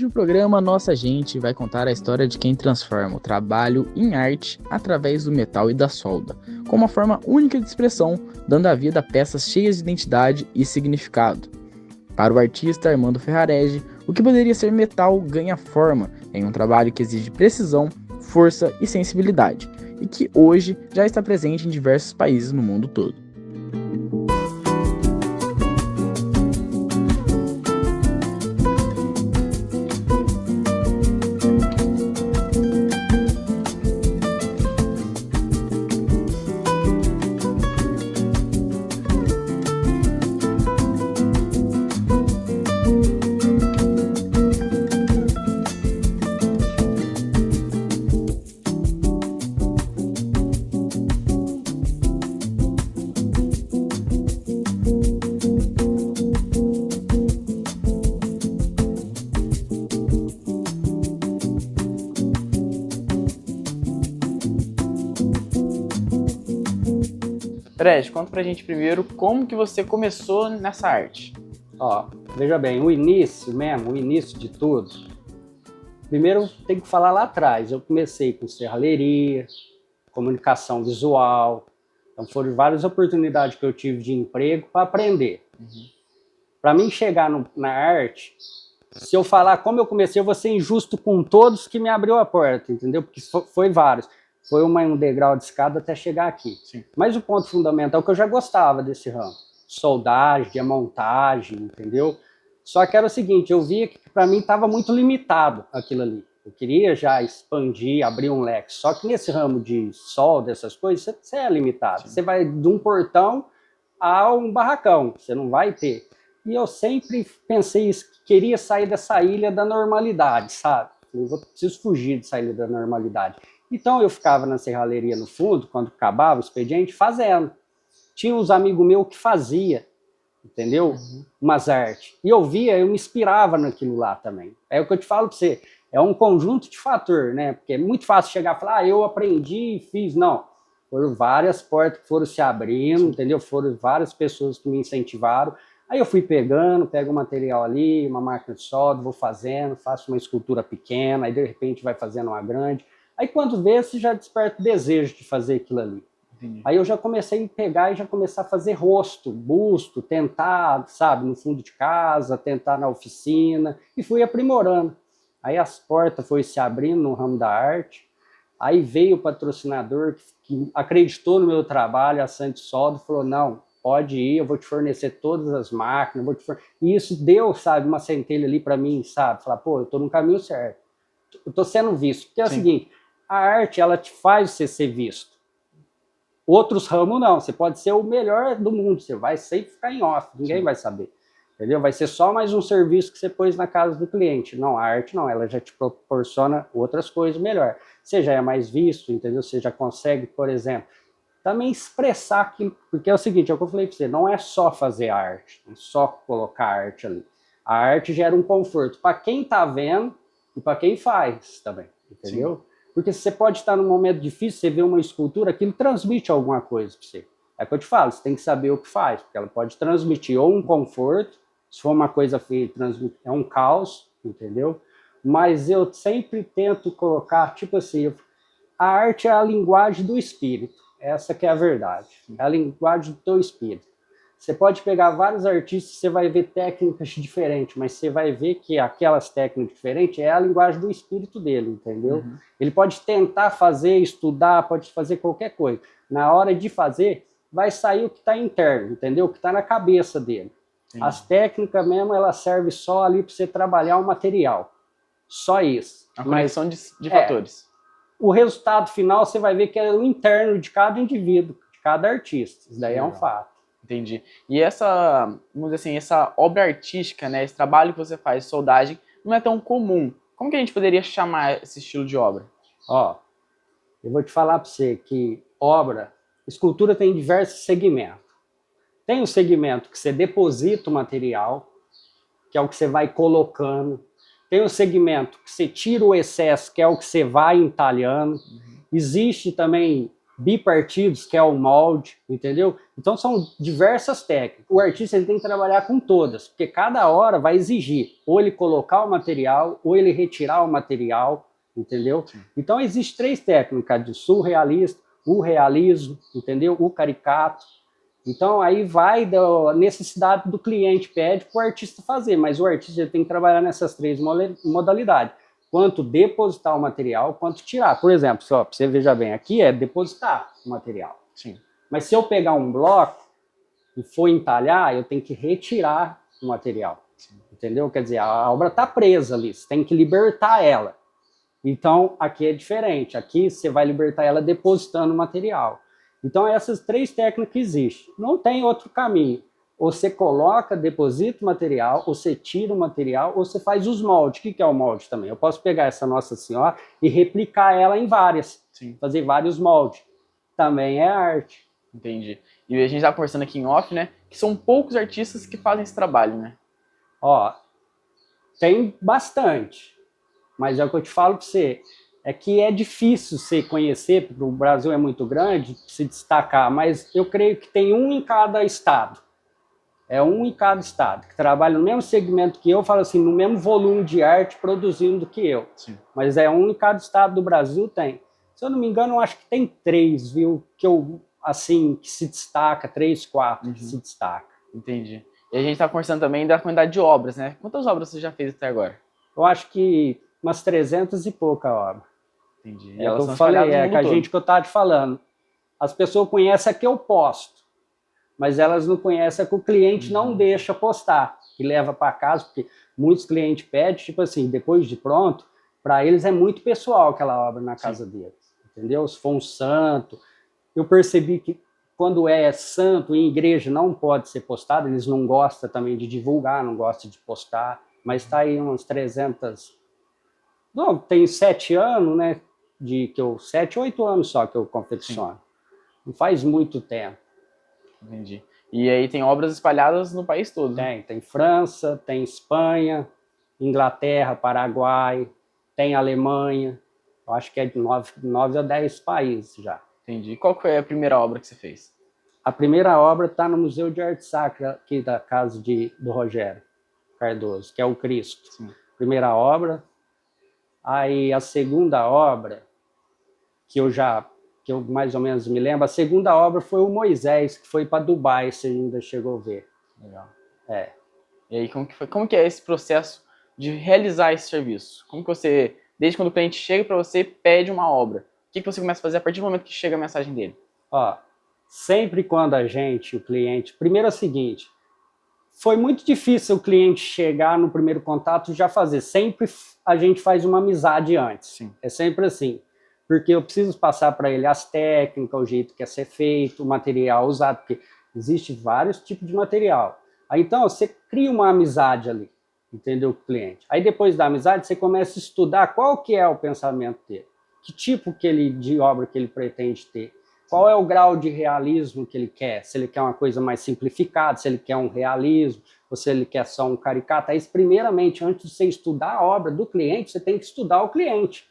o programa Nossa Gente vai contar a história de quem transforma o trabalho em arte através do metal e da solda, como uma forma única de expressão, dando a vida a peças cheias de identidade e significado. Para o artista Armando Ferrarese, o que poderia ser metal ganha forma em um trabalho que exige precisão, força e sensibilidade, e que hoje já está presente em diversos países no mundo todo. Fred, conta pra gente primeiro como que você começou nessa arte. Ó, veja bem, o início de tudo, primeiro tem que falar lá atrás. Eu comecei com serralheria, comunicação visual, então foram várias oportunidades que eu tive de emprego para aprender. Para mim chegar na arte, se eu falar como eu comecei, eu vou ser injusto com todos que me abriu a porta, entendeu? Porque foi vários. Foi um degrau de escada até chegar aqui. Sim. Mas o ponto fundamental é que eu já gostava desse ramo. Soldagem, diamantagem, entendeu? Só que era o seguinte, eu via que para mim estava muito limitado aquilo ali. Eu queria já expandir, abrir um leque. Só que nesse ramo de solda, dessas coisas, você é limitado. Sim. Você vai de um portão a um barracão, você não vai ter. E eu sempre pensei isso, que queria sair dessa ilha da normalidade, sabe? Eu preciso fugir dessa ilha da normalidade. Então eu ficava na serralheria no fundo, quando acabava o expediente, fazendo. Tinha uns amigos meus que fazia, entendeu? Umas artes. E eu via, eu me inspirava naquilo lá também. É o que eu te falo para você, é um conjunto de fator, né? Porque é muito fácil chegar e falar, eu aprendi e fiz. Não, foram várias portas que foram se abrindo, entendeu? Foram várias pessoas que me incentivaram. Aí eu fui pego o material ali, uma máquina de solda, vou fazendo, faço uma escultura pequena, aí de repente vai fazendo uma grande. Aí quando vê, você já desperta o desejo de fazer aquilo ali. Entendi. Aí eu já comecei a pegar e já começar a fazer rosto, busto, tentar, sabe, no fundo de casa, tentar na oficina, e fui aprimorando. Aí as portas foram se abrindo no ramo da arte, aí veio o patrocinador que acreditou no meu trabalho, a Santos Solda, falou, não, pode ir, eu vou te fornecer todas as máquinas, E isso deu, sabe, uma centelha ali para mim, sabe, falar, pô, eu tô no caminho certo, eu tô sendo visto, porque é o seguinte, a arte, ela te faz você ser visto. Outros ramos não, você pode ser o melhor do mundo, você vai sempre ficar em off, ninguém vai saber, entendeu? Vai ser só mais um serviço que você pôs na casa do cliente. Não, a arte não, ela já te proporciona outras coisas melhor. Você já é mais visto, entendeu? Você já consegue, por exemplo, também expressar aquilo, porque é o seguinte, é o que eu falei para você, não é só fazer arte, não é só colocar arte ali. A arte gera um conforto para quem está vendo e para quem faz também, entendeu? Sim. Porque você pode estar num momento difícil, você vê uma escultura, aquilo transmite alguma coisa para você. É o que eu te falo, você tem que saber o que faz, porque ela pode transmitir ou um conforto, se for uma coisa feia, é um caos, entendeu? Mas eu sempre tento colocar, tipo assim, a arte é a linguagem do espírito, essa que é a verdade, é a linguagem do teu espírito. Você pode pegar vários artistas, você vai ver técnicas diferentes, mas você vai ver que aquelas técnicas diferentes é a linguagem do espírito dele, entendeu? Ele pode tentar fazer, estudar, pode fazer qualquer coisa. Na hora de fazer, vai sair o que está interno, entendeu? O que está na cabeça dele. As técnicas mesmo, elas servem só ali para você trabalhar o material. Só isso. A conexão de fatores. O resultado final, você vai ver que é o interno de cada indivíduo, de cada artista. Isso daí é um fato. Entendi. E essa, vamos dizer assim, essa obra artística, né, esse trabalho que você faz, soldagem, não é tão comum. Como que a gente poderia chamar esse estilo de obra? Ó, eu vou te falar para você que escultura tem diversos segmentos. Tem o segmento que você deposita o material, que é o que você vai colocando. Tem o segmento que você tira o excesso, que é o que você vai entalhando. Existe também bipartidos, que é o molde, entendeu? Então são diversas técnicas. O artista ele tem que trabalhar com todas, porque cada hora vai exigir ou ele colocar o material, ou ele retirar o material, entendeu? Sim. Então existe 3 técnicas de surrealista, o realismo, entendeu? O caricato. Então aí vai da necessidade do cliente, pede para o artista fazer, mas o artista ele tem que trabalhar nessas 3 modalidades. Quanto depositar o material, quanto tirar. Por exemplo, só para você veja bem, aqui é depositar o material. Sim. Mas se eu pegar um bloco e for entalhar, eu tenho que retirar o material. Sim. Entendeu? Quer dizer, a obra está presa ali, você tem que libertar ela. Então, aqui é diferente. Aqui você vai libertar ela depositando o material. Então, essas 3 técnicas existem. Não tem outro caminho. Ou você coloca, deposita o material, ou você tira o material, ou você faz os moldes. O que é o molde também? Eu posso pegar essa Nossa Senhora e replicar ela em várias. Sim. Fazer vários moldes. Também é arte. Entendi. E a gente estava conversando aqui em off, né? Que são poucos artistas que fazem esse trabalho, né? Ó, tem bastante. Mas é o que eu te falo para você. É que é difícil você conhecer, porque o Brasil é muito grande, se destacar. Mas eu creio que tem um em cada estado. É um em cada estado, que trabalha no mesmo segmento que eu, falo assim, no mesmo volume de arte produzindo que eu. Sim. Mas é um em cada estado do Brasil tem. Se eu não me engano, eu acho que tem 3, viu? Que eu, assim, que se destaca, 3, 4 que se destaca. Entendi. E a gente tá conversando também da quantidade de obras, né? Quantas obras você já fez até agora? Eu acho que umas 300 e pouca obras. Entendi. E elas que eu falei, que a gente que eu tava te falando. As pessoas conhecem a que eu posto, mas elas não conhecem a que o cliente não deixa postar, que leva para casa, porque muitos clientes pedem, tipo assim, depois de pronto, para eles é muito pessoal aquela obra na casa deles, entendeu? Se for um santo, eu percebi que quando é santo em igreja não pode ser postado, eles não gostam também de divulgar, não gostam de postar, mas está aí umas 300... Não, tem 7 anos, né? 7, 8 anos só que eu confecciono. Sim. Não faz muito tempo. Entendi. E aí tem obras espalhadas no país todo? Tem França, tem Espanha, Inglaterra, Paraguai, tem Alemanha. Eu acho que é de 9 a 10 países já. Entendi. E qual foi a primeira obra que você fez? A primeira obra está no Museu de Arte Sacra, aqui da casa do Rogério Cardoso, que é o Cristo. Sim. Primeira obra. Aí a segunda obra, que eu mais ou menos me lembro, a segunda obra foi o Moisés, que foi para Dubai, você ainda chegou a ver. Legal. É. E aí, como que é esse processo de realizar esse serviço? Como que você, desde quando o cliente chega para você, pede uma obra, o que você começa a fazer a partir do momento que chega a mensagem dele? Ó, sempre quando o cliente... Primeiro é o seguinte, foi muito difícil o cliente chegar no primeiro contato e já fazer. Sempre a gente faz uma amizade antes. Sim. É sempre assim. Porque eu preciso passar para ele as técnicas, o jeito que é ser feito, o material usado, porque existe vários tipos de material. Aí, então, você cria uma amizade ali, entendeu, com o cliente. Aí, depois da amizade, você começa a estudar qual que é o pensamento dele, que tipo de obra que ele pretende ter, qual é o grau de realismo que ele quer, se ele quer uma coisa mais simplificada, se ele quer um realismo, ou se ele quer só um caricato. Aí, primeiramente, antes de você estudar a obra do cliente, você tem que estudar o cliente,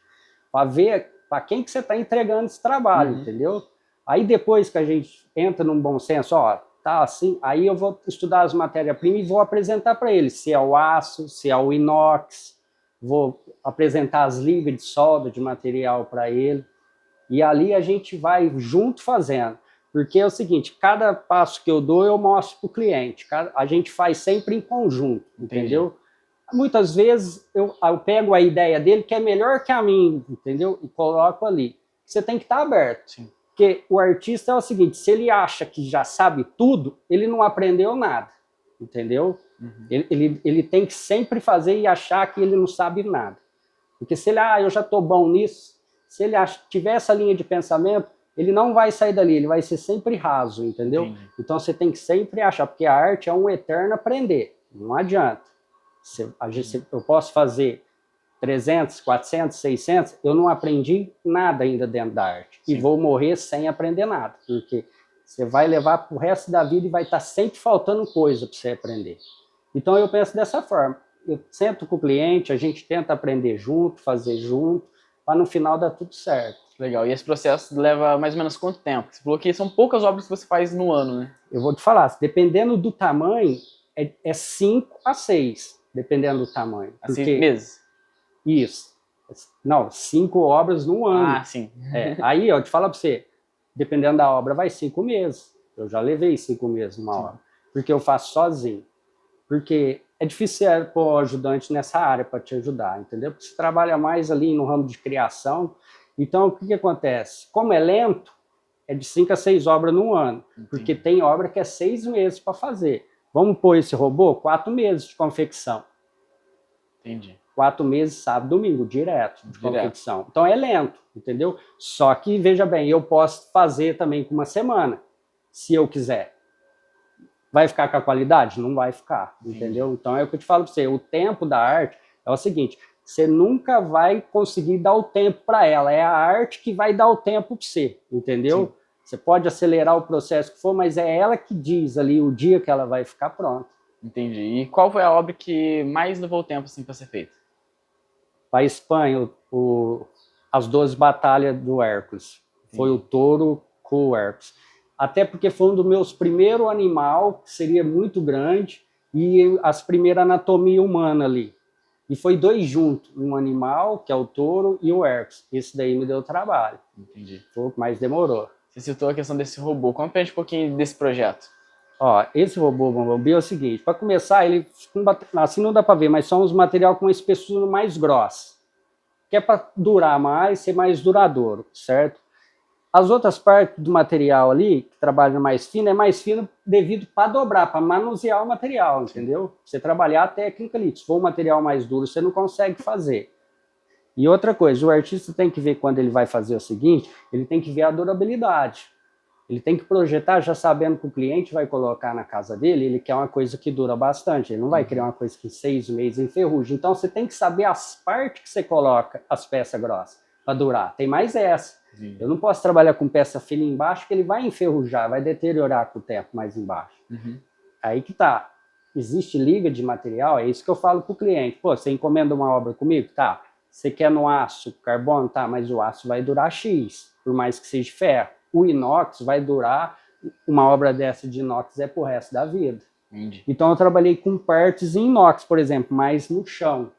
para ver para quem que você está entregando esse trabalho, entendeu? Aí depois que a gente entra num bom senso, ó, tá assim, aí eu vou estudar as matérias-primas e vou apresentar para ele, se é o aço, se é o inox, vou apresentar as ligas de solda de material para ele, e ali a gente vai junto fazendo, porque é o seguinte, cada passo que eu dou eu mostro para o cliente, a gente faz sempre em conjunto, entendeu? Muitas vezes eu pego a ideia dele, que é melhor que a minha, entendeu? E coloco ali. Você tem que estar aberto. Sim. Porque o artista é o seguinte, se ele acha que já sabe tudo, ele não aprendeu nada, entendeu? Ele tem que sempre fazer e achar que ele não sabe nada. Porque se ele, eu já estou bom nisso, se ele tiver essa linha de pensamento, ele não vai sair dali, ele vai ser sempre raso, entendeu? Entendi. Então você tem que sempre achar, porque a arte é um eterno aprender, não adianta. Eu posso fazer 300, 400, 600, eu não aprendi nada ainda dentro da arte. Sim. E vou morrer sem aprender nada, porque você vai levar para o resto da vida e vai estar sempre faltando coisa para você aprender. Então eu penso dessa forma, eu sento com o cliente, a gente tenta aprender junto, fazer junto, para no final dar tudo certo. Legal. E esse processo leva mais ou menos quanto tempo? Você falou que são poucas obras que você faz no ano, né? Eu vou te falar, dependendo do tamanho, é 5 a 6, dependendo do tamanho. Há 6 meses? Isso. Não, 5 obras no ano. Ah, sim. Aí, ó, eu te falo para você, dependendo da obra, vai 5 meses. Eu já levei 5 meses numa obra. Porque eu faço sozinho. Porque é difícil pôr um ajudante nessa área para te ajudar, entendeu? Porque você trabalha mais ali no ramo de criação. Então, o que acontece? Como é lento, é de 5 a 6 obras no ano. Entendi. Porque tem obra que é 6 meses para fazer. Vamos pôr esse robô? 4 meses de confecção. Entendi. 4 meses, sábado, domingo, direto de confecção. Então é lento, entendeu? Só que, veja bem, eu posso fazer também com uma semana, se eu quiser. Vai ficar com a qualidade? Não vai ficar, entendeu? Então é o que eu te falo para você, o tempo da arte é o seguinte, você nunca vai conseguir dar o tempo para ela, é a arte que vai dar o tempo para você, entendeu? Sim. Você pode acelerar o processo que for, mas é ela que diz ali o dia que ela vai ficar pronta. Entendi. E qual foi a obra que mais levou tempo assim, para ser feita? Para a Espanha, as 12 batalhas do Hércules. Sim. Foi o touro com o Hércules. Até porque foi um dos meus primeiros animal, que seria muito grande, e as primeiras anatomia humana ali. E foi 2 juntos, um animal, que é o touro, e o Hércules. Esse daí me deu trabalho. Entendi. Foi, mas demorou. Você citou a questão desse robô. Conta pra gente um pouquinho desse projeto. Ó, esse robô Bumblebee é o seguinte, para começar, ele assim não dá para ver, mas são os materiais com uma espessura mais grossa, que é para durar mais, ser mais duradouro, certo? As outras partes do material ali, que trabalham mais fino, é mais fino devido para dobrar, para manusear o material, entendeu? Você trabalhar a técnica ali, se for um material mais duro, você não consegue fazer. E outra coisa, o artista tem que ver quando ele vai fazer o seguinte, ele tem que ver a durabilidade. Ele tem que projetar já sabendo que o cliente vai colocar na casa dele, ele quer uma coisa que dura bastante, ele não vai criar uma coisa que em 6 meses enferruja. Então você tem que saber as partes que você coloca as peças grossas para durar. Tem mais essa. Sim. Eu não posso trabalhar com peça fina embaixo que ele vai enferrujar, vai deteriorar com o tempo mais embaixo. Uhum. Aí que tá. Existe liga de material, é isso que eu falo para o cliente. Pô, você encomenda uma obra comigo? Tá. Você quer no aço, carbono? Tá, mas o aço vai durar X, por mais que seja ferro. O inox vai durar, uma obra dessa de inox é pro resto da vida. Entendi. Então eu trabalhei com partes em inox, por exemplo, mas no chão,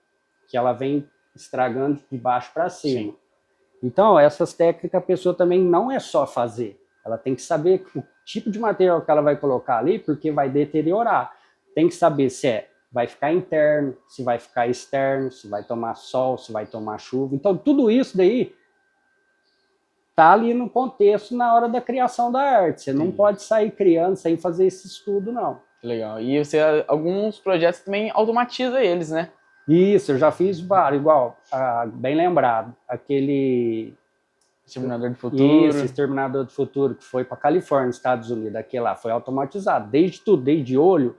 que ela vem estragando de baixo para cima. Sim. Então essas técnicas a pessoa também não é só fazer, ela tem que saber o tipo de material que ela vai colocar ali, porque vai deteriorar. Tem que saber se vai ficar interno, se vai ficar externo, se vai tomar sol, se vai tomar chuva. Então tudo isso daí tá ali no contexto na hora da criação da arte. Você não pode sair criando sem fazer esse estudo, não. Legal. E você, alguns projetos também automatiza eles, né? Isso, eu já fiz vários, igual, bem lembrado, aquele... Exterminador do Futuro. Isso, Exterminador do Futuro, que foi para Califórnia, Estados Unidos, aquele lá foi automatizado, desde tudo, desde olho,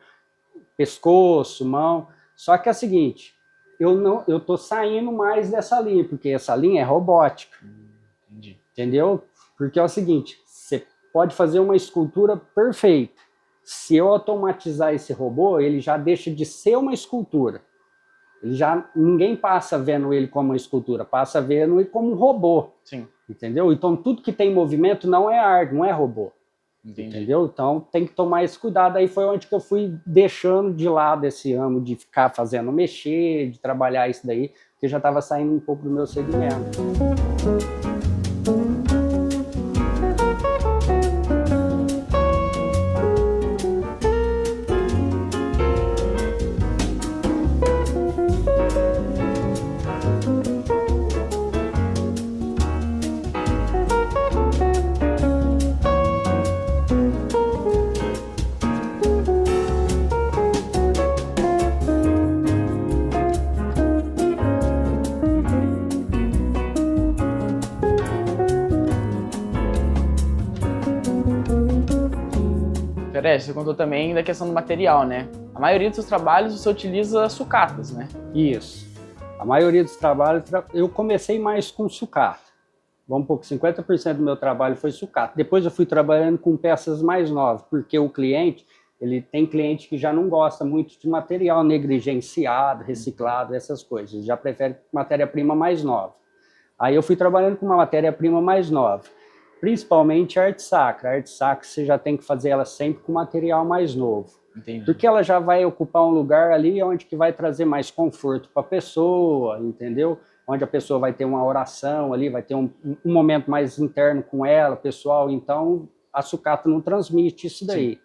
pescoço, mão. Só que é o seguinte, eu tô saindo mais dessa linha, porque essa linha é robótica. Entendi. Entendeu? Porque é o seguinte, você pode fazer uma escultura perfeita. Se eu automatizar esse robô, ele já deixa de ser uma escultura. Ninguém passa vendo ele como uma escultura, passa vendo ele como um robô. Sim. Entendeu? Então tudo que tem movimento não é arte, não é robô. Entendi. Entendeu? Então tem que tomar esse cuidado. Aí foi onde que eu fui deixando de lado esse ramo de ficar fazendo mexer, de trabalhar isso daí, porque já estava saindo um pouco do meu segmento. Peraí, você contou também da questão do material, né? A maioria dos seus trabalhos você utiliza sucatas, né? Isso. A maioria dos trabalhos, eu comecei mais com sucata. Vamos um pouco, 50% do meu trabalho foi sucata. Depois eu fui trabalhando com peças mais novas, porque o cliente, ele tem cliente que já não gosta muito de material negligenciado, reciclado, essas coisas. Já prefere matéria-prima mais nova. Aí eu fui trabalhando com uma matéria-prima mais nova, principalmente a arte sacra. A arte sacra você já tem que fazer ela sempre com material mais novo. Entendi. Porque ela já vai ocupar um lugar ali onde que vai trazer mais conforto para a pessoa, entendeu? Onde a pessoa vai ter uma oração ali, vai ter um momento mais interno com ela, pessoal. Então, a sucata não transmite isso daí. Sim.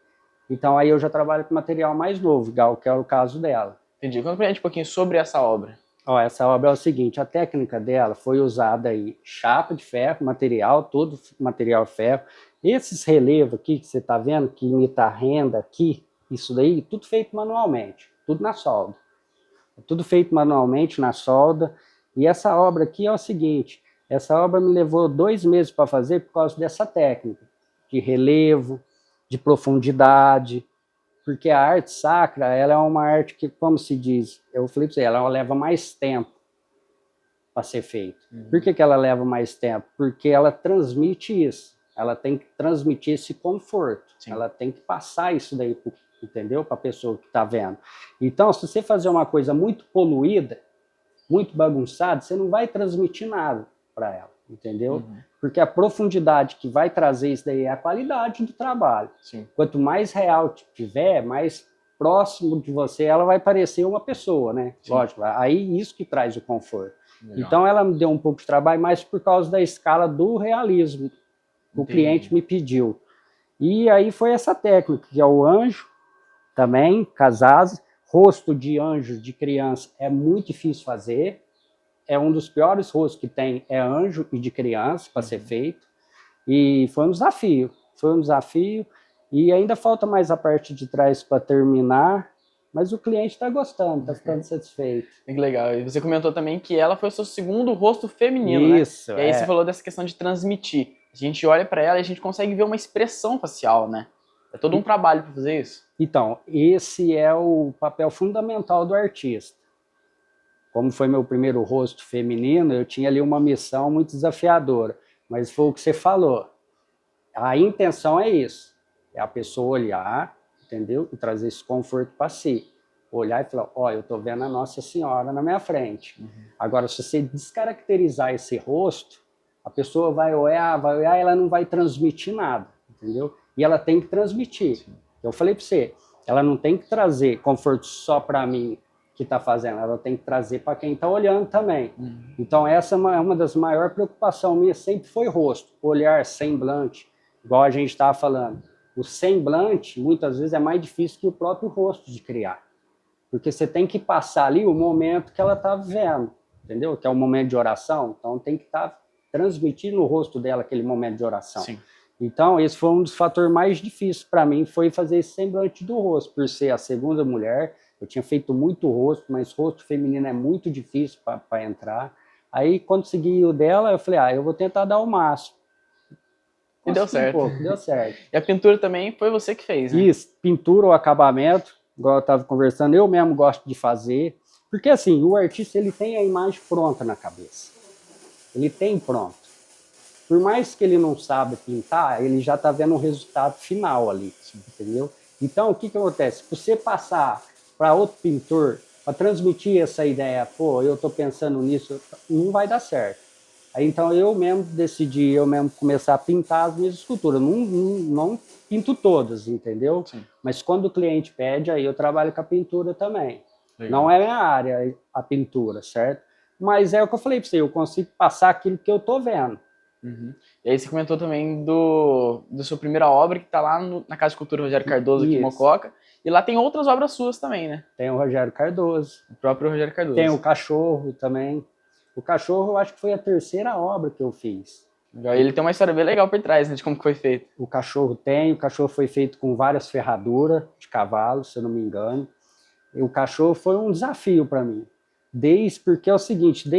Então, aí eu já trabalho com material mais novo, igual que é o caso dela. Entendi. Conta pra gente um pouquinho sobre essa obra. Ó, essa obra é o seguinte, a técnica dela foi usada aí chapa de ferro, material, todo material ferro. Esses relevos aqui que você está vendo, que imita a renda aqui, isso daí, tudo feito manualmente, tudo na solda. Tudo feito manualmente na solda. E essa obra aqui é o seguinte, essa obra me levou 2 meses para fazer por causa dessa técnica, de relevo, de profundidade, porque a arte sacra, ela é uma arte que, como se diz, eu falei para você, ela leva mais tempo para ser feita. Por que ela leva mais tempo? Porque ela transmite isso, ela tem que transmitir esse conforto, sim, ela tem que passar isso daí, entendeu? Para a pessoa que está vendo. Então, se você fazer uma coisa muito poluída, muito bagunçada, você não vai transmitir nada para ela, entendeu? Porque a profundidade que vai trazer isso daí é a qualidade do trabalho. Sim. Quanto mais real tiver, mais próximo de você, ela vai parecer uma pessoa, né? Sim. Lógico, aí isso que traz o conforto. Legal. Então ela me deu um pouco de trabalho, mas por causa da escala do realismo que o cliente me pediu. E aí foi essa técnica, que é o anjo, também, casado, rosto de anjo de criança é muito difícil fazer. É um dos piores rostos que tem, é anjo e de criança para ser feito. E foi um desafio. E ainda falta mais a parte de trás para terminar, mas o cliente está gostando, está ficando satisfeito. Que legal. E você comentou também que ela foi o seu segundo rosto feminino, isso, né? E aí você falou dessa questão de transmitir. A gente olha para ela e a gente consegue ver uma expressão facial, né? É todo um trabalho para fazer isso. Então, esse é o papel fundamental do artista. Como foi meu primeiro rosto feminino, eu tinha ali uma missão muito desafiadora. Mas foi o que você falou. A intenção é isso. É a pessoa olhar, entendeu? E trazer esse conforto para si. Olhar e falar, ó, eu estou vendo a Nossa Senhora na minha frente. Agora, se você descaracterizar esse rosto, a pessoa vai olhar, e ela não vai transmitir nada, entendeu? E ela tem que transmitir. Sim. Eu falei para você, ela não tem que trazer conforto só para mim que está fazendo, ela tem que trazer para quem está olhando também. Então essa é uma das maiores preocupações minhas, sempre foi rosto, olhar, semblante, igual a gente estava falando. O semblante, muitas vezes, é mais difícil que o próprio rosto de criar, porque você tem que passar ali o momento que ela está vivendo, entendeu? Que é o momento de oração, então tem que estar transmitindo no rosto dela aquele momento de oração. Sim. Então, esse foi um dos fatores mais difíceis para mim, foi fazer esse semblante do rosto, por ser a segunda mulher. Eu tinha feito muito rosto, mas rosto feminino é muito difícil para entrar. Aí, quando consegui o dela, eu falei, eu vou tentar dar o máximo. E deu certo. Deu certo. E a pintura também foi você que fez, né? Isso, pintura ou acabamento, igual eu estava conversando, eu mesmo gosto de fazer. Porque, assim, o artista, ele tem a imagem pronta na cabeça. Ele tem pronto. Por mais que ele não saiba pintar, ele já está vendo um resultado final ali, entendeu? Então, o que acontece? Se você passar para outro pintor, para transmitir essa ideia, pô, eu estou pensando nisso, não vai dar certo. Aí, então, eu mesmo decidi, começar a pintar as minhas esculturas. Não pinto todas, entendeu? Sim. Mas quando o cliente pede, aí eu trabalho com a pintura também. Legal. Não é minha área a pintura, certo? Mas é o que eu falei para você, eu consigo passar aquilo que eu estou vendo. E aí você comentou também da sua primeira obra, que está lá na Casa de Cultura Rogério Cardoso, aqui em Mococa. E lá tem outras obras suas também, né? Tem o Rogério Cardoso. O próprio Rogério Cardoso. Tem o Cachorro também. O Cachorro, eu acho que foi a terceira obra que eu fiz. E ele tem uma história bem legal por trás, né, de como que foi feito. O Cachorro foi feito com várias ferraduras de cavalo, se eu não me engano. E o Cachorro foi um desafio para mim. Porque é o seguinte,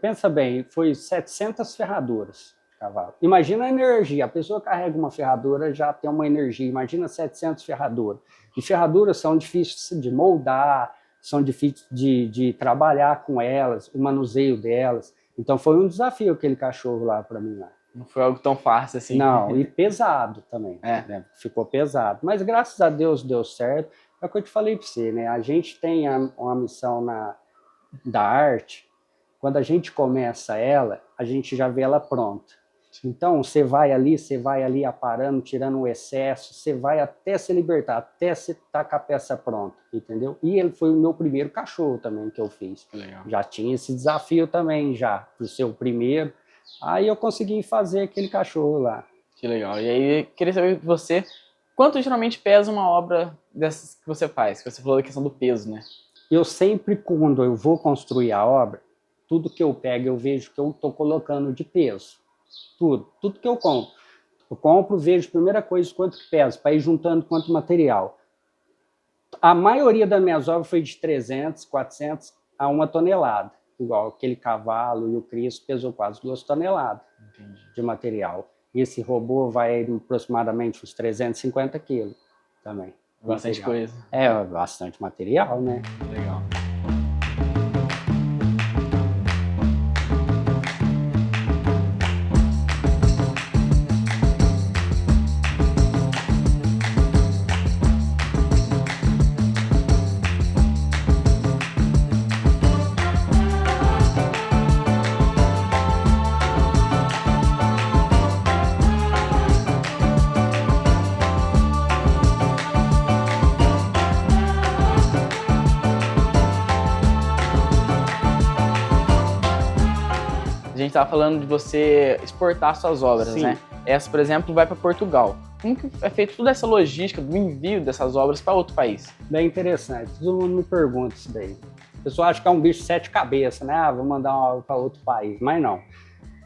pensa bem, foi 700 ferraduras. Cavalo. Imagina a energia, a pessoa carrega uma ferradura, já tem uma energia, imagina 700 ferraduras. E ferraduras são difíceis de moldar, são difíceis de trabalhar com elas, o manuseio delas. Então foi um desafio aquele cachorro lá para mim lá. Não foi algo tão fácil assim. Não, e pesado também, né? Ficou pesado. Mas graças a Deus deu certo. É o que eu te falei para você, né? A gente tem uma missão da arte. Quando a gente começa ela, a gente já vê ela pronta. Então, você vai ali aparando, tirando o excesso, você vai até se libertar, até você estar com a peça pronta, entendeu? E ele foi o meu primeiro cachorro também que eu fiz. Legal. Já tinha esse desafio também, já, por ser o primeiro. Aí eu consegui fazer aquele cachorro lá. Que legal. E aí, queria saber de você, quanto geralmente pesa uma obra dessas que você faz? Que você falou da questão do peso, né? Eu sempre, quando eu vou construir a obra, tudo que eu pego, eu vejo que eu estou colocando de peso. Tudo que eu compro. Eu compro, vejo, primeira coisa, quanto que pesa, para ir juntando quanto material. A maioria das minhas obras foi de 300, 400 a 1 tonelada. Igual aquele cavalo e o Cristo pesou quase 2 toneladas. Entendi. De material. E esse robô vai aproximadamente uns 350 quilos também. Bastante material. coisa. É, bastante material, né? Legal. A gente estava falando de você exportar suas obras, Sim. né? Essa, por exemplo, vai para Portugal. Como que é feito toda essa logística do envio dessas obras para outro país? Bem interessante. Todo mundo me pergunta isso daí. O pessoal acha que é um bicho de 7 cabeças, né? Ah, vou mandar uma obra para outro país. Mas não.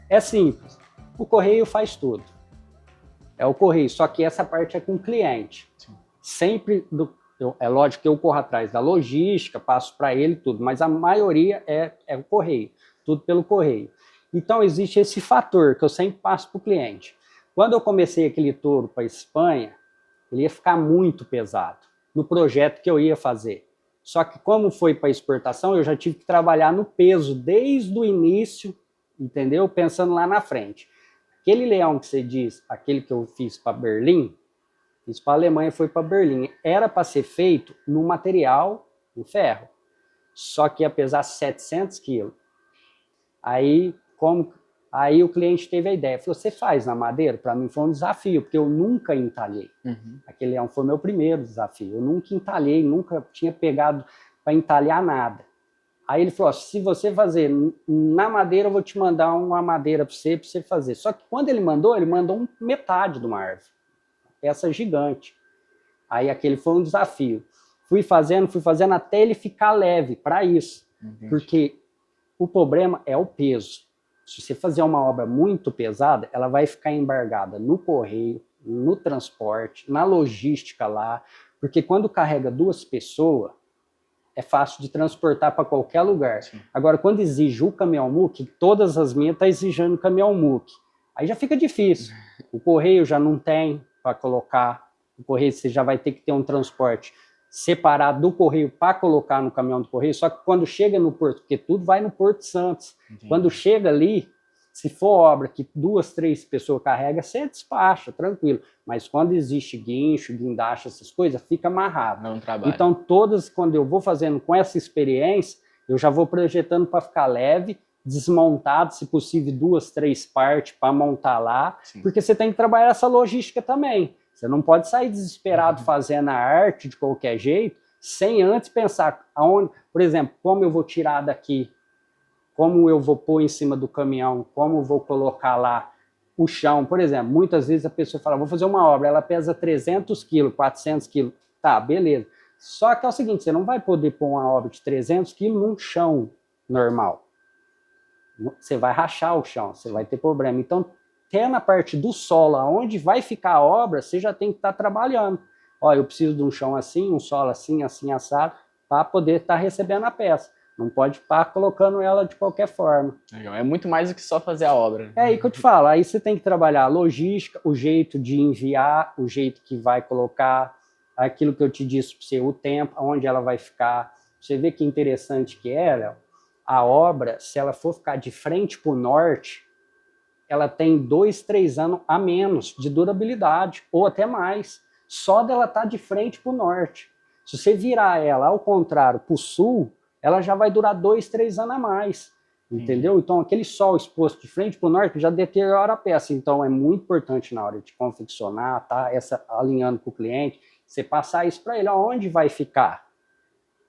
É simples. O correio faz tudo. É o correio. Só que essa parte é com o cliente. Sim. Sempre, é lógico que eu corro atrás da logística, passo para ele tudo, mas a maioria é o correio. Tudo pelo correio. Então, existe esse fator que eu sempre passo para o cliente. Quando eu comecei aquele touro para a Espanha, ele ia ficar muito pesado no projeto que eu ia fazer. Só que como foi para exportação, eu já tive que trabalhar no peso desde o início, entendeu? Pensando lá na frente. Aquele leão que você diz, aquele que eu fiz para Berlim, fiz para a Alemanha, foi para Berlim. Era para ser feito no material, no ferro. Só que ia pesar 700 quilos. Aí o cliente teve a ideia, falou, você faz na madeira? Para mim foi um desafio, porque eu nunca entalhei. Uhum. Aquele leão foi meu primeiro desafio. Eu nunca entalhei, nunca tinha pegado para entalhar nada. Aí ele falou, se você fazer na madeira, eu vou te mandar uma madeira para você fazer. Só que quando ele mandou metade de uma árvore. Peça gigante. Aí aquele foi um desafio. Fui fazendo até ele ficar leve para isso. Entendi. Porque o problema é o peso. Se você fazer uma obra muito pesada, ela vai ficar embargada no correio, no transporte, na logística lá, porque quando carrega 2 pessoas, é fácil de transportar para qualquer lugar. Sim. Agora, quando exige o caminhão-muque, todas as minhas estão exigindo caminhão-muque. Aí já fica difícil. O correio já não tem para colocar, o correio você já vai ter que ter um transporte separado do correio para colocar no caminhão do correio, só que quando chega no porto, porque tudo vai no Porto Santos, entendi. Quando chega ali, se for obra que 2, 3 pessoas carregam, você despacha, tranquilo, mas quando existe guincho, guindaste, essas coisas, fica amarrado. Não trabalha. Então todas, quando eu vou fazendo com essa experiência, eu já vou projetando para ficar leve, desmontado, se possível 2, 3 partes para montar lá, sim. Porque você tem que trabalhar essa logística também. Você não pode sair desesperado fazendo a arte de qualquer jeito, sem antes pensar aonde, por exemplo, como eu vou tirar daqui, como eu vou pôr em cima do caminhão, como eu vou colocar lá o chão. Por exemplo, muitas vezes a pessoa fala, vou fazer uma obra, ela pesa 300 quilos, 400 quilos. Tá, beleza. Só que é o seguinte, você não vai poder pôr uma obra de 300 quilos num chão normal. Você vai rachar o chão, você vai ter problema. Então, até na parte do solo, onde vai ficar a obra, você já tem que estar trabalhando. Ó, eu preciso de um chão assim, um solo assim, assim, assado, para poder estar recebendo a peça. Não pode estar colocando ela de qualquer forma. Legal. É muito mais do que só fazer a obra. É aí que eu te falo, aí você tem que trabalhar a logística, o jeito de enviar, o jeito que vai colocar, aquilo que eu te disse para você, o tempo, onde ela vai ficar. Você vê que interessante que é, Léo, a obra, se ela for ficar de frente para o norte, ela tem 2, 3 anos a menos de durabilidade, ou até mais, só dela estar de frente para o norte. Se você virar ela ao contrário, para o sul, ela já vai durar 2, 3 anos a mais. entendeu? Então, aquele sol exposto de frente para o norte já deteriora a peça. Então, é muito importante na hora de confeccionar, tá? Alinhando com o cliente, você passar isso para ele, aonde vai ficar?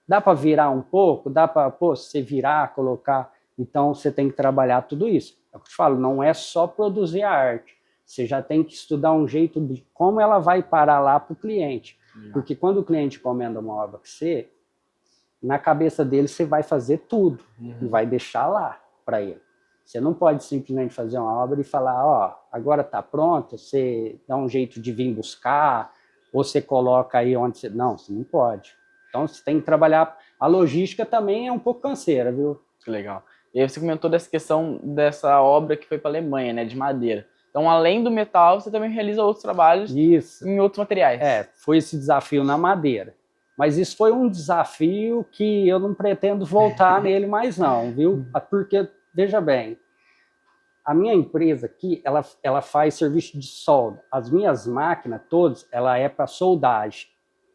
Dá para virar um pouco? Dá para você virar, colocar? Então, você tem que trabalhar tudo isso. É o que eu te falo, não é só produzir a arte. Você já tem que estudar um jeito de como ela vai parar lá para o cliente. Porque quando o cliente encomenda uma obra para você, na cabeça dele você vai fazer tudo e vai deixar lá para ele. Você não pode simplesmente fazer uma obra e falar, ó, agora está pronto, você dá um jeito de vir buscar, ou você coloca aí onde você... Não, você não pode. Então você tem que trabalhar... A logística também é um pouco canseira, viu? Que legal. E aí você comentou dessa questão dessa obra que foi para a Alemanha, né, de madeira. Então, além do metal, você também realiza outros trabalhos em outros materiais. Foi esse desafio na madeira. Mas isso foi um desafio que eu não pretendo voltar nele mais não, viu? Porque, veja bem, a minha empresa aqui, ela faz serviço de solda. As minhas máquinas todas, ela é para soldagem.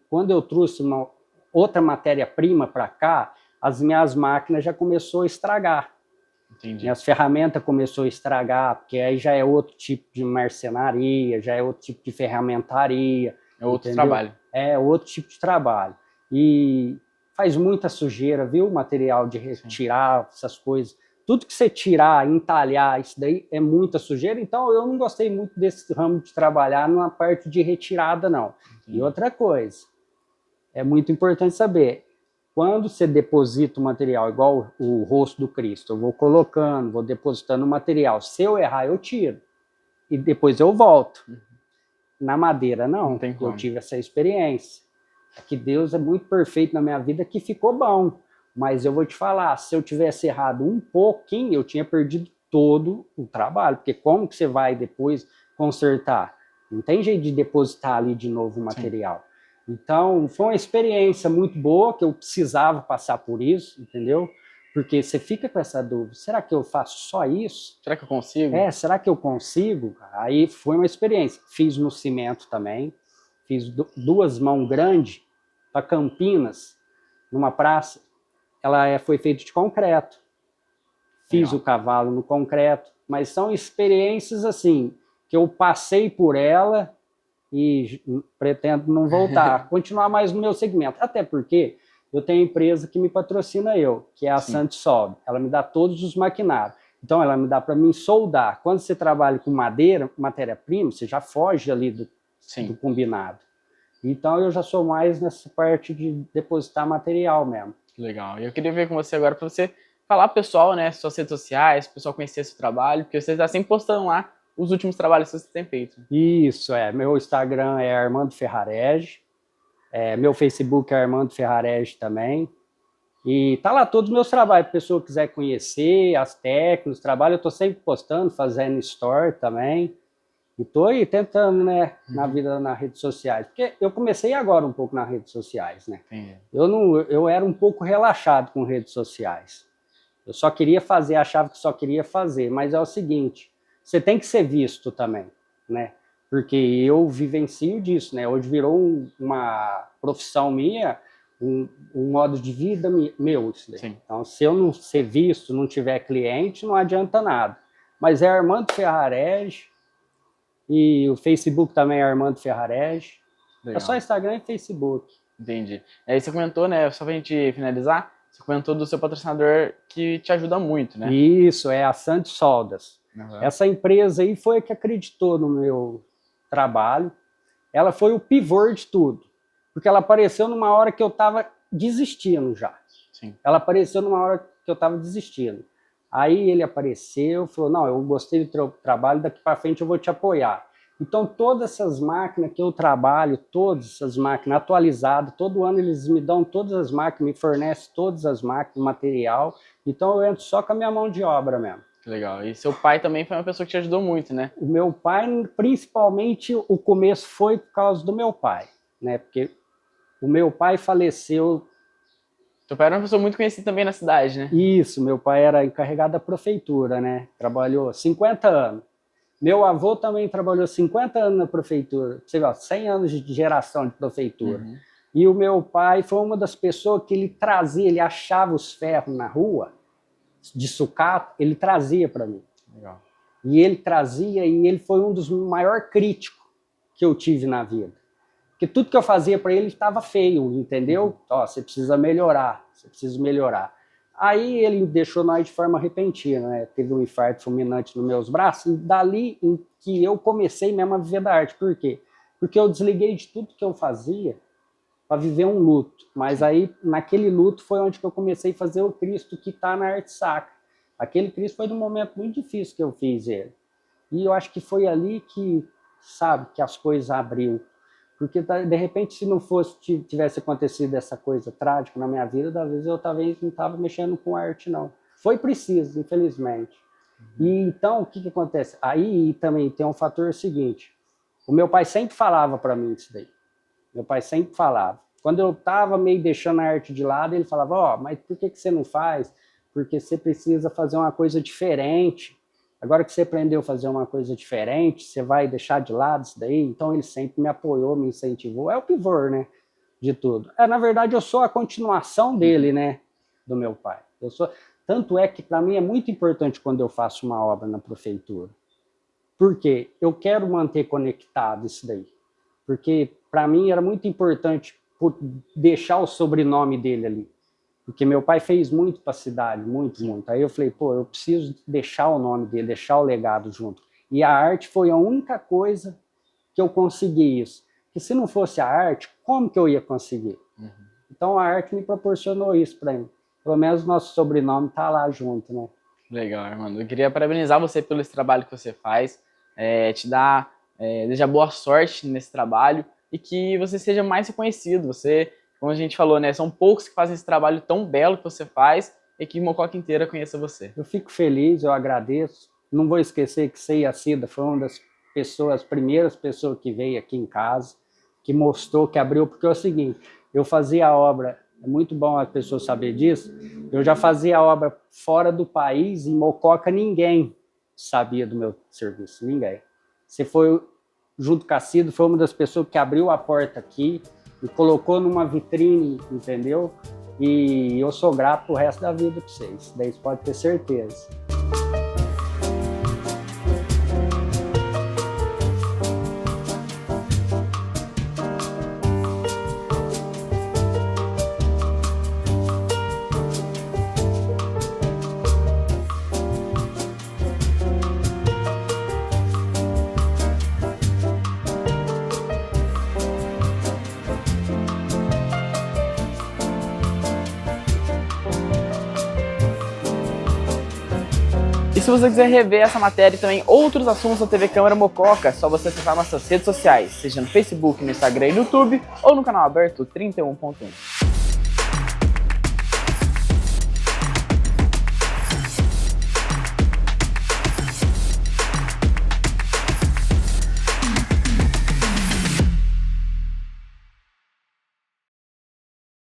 Quando eu trouxe uma outra matéria-prima para cá, as minhas máquinas já começou a estragar. Entendi. Minhas ferramentas começou a estragar, porque aí já é outro tipo de marcenaria, já é outro tipo de ferramentaria. É outro trabalho. É outro tipo de trabalho. E faz muita sujeira, viu? Material de retirar, essas coisas. Tudo que você tirar, entalhar, isso daí é muita sujeira. Então, eu não gostei muito desse ramo de trabalhar numa parte de retirada, não. E outra coisa, é muito importante saber, quando você deposita o material, igual o rosto do Cristo, eu vou colocando, vou depositando o material. Se eu errar, eu tiro. E depois eu volto. Na madeira, não tem como. Eu tive essa experiência. Que Deus é muito perfeito na minha vida, que ficou bom. Mas eu vou te falar, se eu tivesse errado um pouquinho, eu tinha perdido todo o trabalho. Porque como que você vai depois consertar? Não tem jeito de depositar ali de novo o material. Então, foi uma experiência muito boa, que eu precisava passar por isso, entendeu? Porque você fica com essa dúvida, será que eu faço só isso? Será que eu consigo? Será que eu consigo? Aí foi uma experiência. Fiz no cimento também, fiz 2 mãos grandes para Campinas, numa praça. Ela foi feita de concreto. Fiz o cavalo no concreto, mas são experiências assim, que eu passei por ela e pretendo não voltar, continuar mais no meu segmento. Até porque eu tenho empresa que me patrocina que é a Santisob. Ela me dá todos os maquinários. Então, ela me dá para mim soldar. Quando você trabalha com madeira, matéria-prima, você já foge ali do combinado. Então, eu já sou mais nessa parte de depositar material mesmo. Legal. E eu queria ver com você agora, para você falar pro pessoal, né, suas redes sociais, o pessoal conhecer seu trabalho, porque você está sempre postando lá os últimos trabalhos que você tem feito. Isso, meu Instagram é Armando Ferrarese, meu Facebook é Armando Ferrarese também, e tá lá todos os meus trabalhos, se a pessoa quiser conhecer as técnicas, trabalho, eu tô sempre postando, fazendo store também, e tô aí tentando, né, na vida, nas redes sociais, porque eu comecei agora um pouco nas redes sociais, né, eu era um pouco relaxado com redes sociais, eu só queria fazer, achava que só queria fazer, mas é o seguinte, você tem que ser visto também, né? Porque eu vivencio disso, né? Hoje virou uma profissão minha, um modo de vida meu. Isso daí. Então, se eu não ser visto, não tiver cliente, não adianta nada. Mas é Armando Ferrarese, e o Facebook também é Armando Ferrarese. É só Instagram e Facebook. Entendi. Aí você comentou, né? Só pra gente finalizar, você comentou do seu patrocinador que te ajuda muito, né? Isso, é a Santos Soldas. Essa empresa aí foi a que acreditou no meu trabalho. Ela foi o pivô de tudo. Porque ela apareceu numa hora que eu estava desistindo já. Ela apareceu numa hora que eu estava desistindo. Aí ele apareceu, falou, não, eu gostei do teu trabalho, daqui para frente eu vou te apoiar. Então todas essas máquinas que eu trabalho, todas essas máquinas atualizadas, todo ano eles me dão todas as máquinas, me fornecem todas as máquinas, material. Então eu entro só com a minha mão de obra mesmo. Legal. E seu pai também foi uma pessoa que te ajudou muito, né? O meu pai, principalmente, o começo foi por causa do meu pai, né? Porque o meu pai faleceu... Seu pai era uma pessoa muito conhecida também na cidade, né? Isso, meu pai era encarregado da prefeitura, né? Trabalhou 50 anos. Meu avô também trabalhou 50 anos na prefeitura. Você vê, 100 anos de geração de prefeitura. E o meu pai foi uma das pessoas que ele trazia, ele achava os ferros na rua. de sucata, ele trazia para mim. Legal. E ele trazia, e ele foi um dos maiores críticos que eu tive na vida. Porque tudo que eu fazia para ele estava feio, entendeu? Ó, você precisa melhorar, você precisa melhorar. Aí ele deixou nós de forma repentina, né? Teve um infarto fulminante nos meus braços, e dali em que eu comecei mesmo a viver da arte. Por quê? Porque eu desliguei de tudo que eu fazia para viver um luto. Mas aí, naquele luto, foi onde que eu comecei a fazer o Cristo que está na arte sacra. Aquele Cristo foi num momento muito difícil que eu fiz ele. E eu acho que foi ali que, sabe, que as coisas abriu. Porque, de repente, se não fosse, tivesse acontecido essa coisa trágica na minha vida, talvez eu talvez não estava mexendo com arte, não. Foi preciso, infelizmente. E então, o que acontece? Aí também tem um fator seguinte. O meu pai sempre falava para mim isso daí. Meu pai sempre falava. Quando eu estava meio deixando a arte de lado, ele falava, ó, mas por que você não faz? Porque você precisa fazer uma coisa diferente. Agora que você aprendeu a fazer uma coisa diferente, você vai deixar de lado isso daí? Então ele sempre me apoiou, me incentivou. É o pivô, né, de tudo. Na verdade, eu sou a continuação dele, né, do meu pai. Tanto é que para mim é muito importante quando eu faço uma obra na prefeitura. Por quê? Eu quero manter conectado isso daí. Porque para mim era muito importante deixar o sobrenome dele ali. Porque meu pai fez muito para a cidade, muito, muito. Aí eu falei, pô, eu preciso deixar o nome dele, deixar o legado junto. E a arte foi a única coisa que eu consegui isso. Porque se não fosse a arte, como que eu ia conseguir? Então a arte me proporcionou isso para mim. Pelo menos o nosso sobrenome tá lá junto, né? Legal, Armando. Eu queria parabenizar você pelo esse trabalho que você faz, desejar boa sorte nesse trabalho e que você seja mais reconhecido. Você, como a gente falou, né, são poucos que fazem esse trabalho tão belo que você faz e que Mococa inteira conheça você. Eu fico feliz, eu agradeço. Não vou esquecer que você e a Cida foi uma das pessoas, as primeiras pessoas que veio aqui em casa, que mostrou, que abriu, porque é o seguinte, eu fazia a obra, é muito bom as pessoas saberem disso, eu já fazia a obra fora do país, em Mococa ninguém sabia do meu serviço, ninguém. Você foi, junto com a Cida, foi uma das pessoas que abriu a porta aqui, e colocou numa vitrine, entendeu? E eu sou grato pro resto da vida para vocês, daí você pode ter certeza. E se você quiser rever essa matéria e também outros assuntos da TV Câmara Mococa, é só você acessar nossas redes sociais, seja no Facebook, no Instagram e no YouTube, ou no canal aberto 31.1.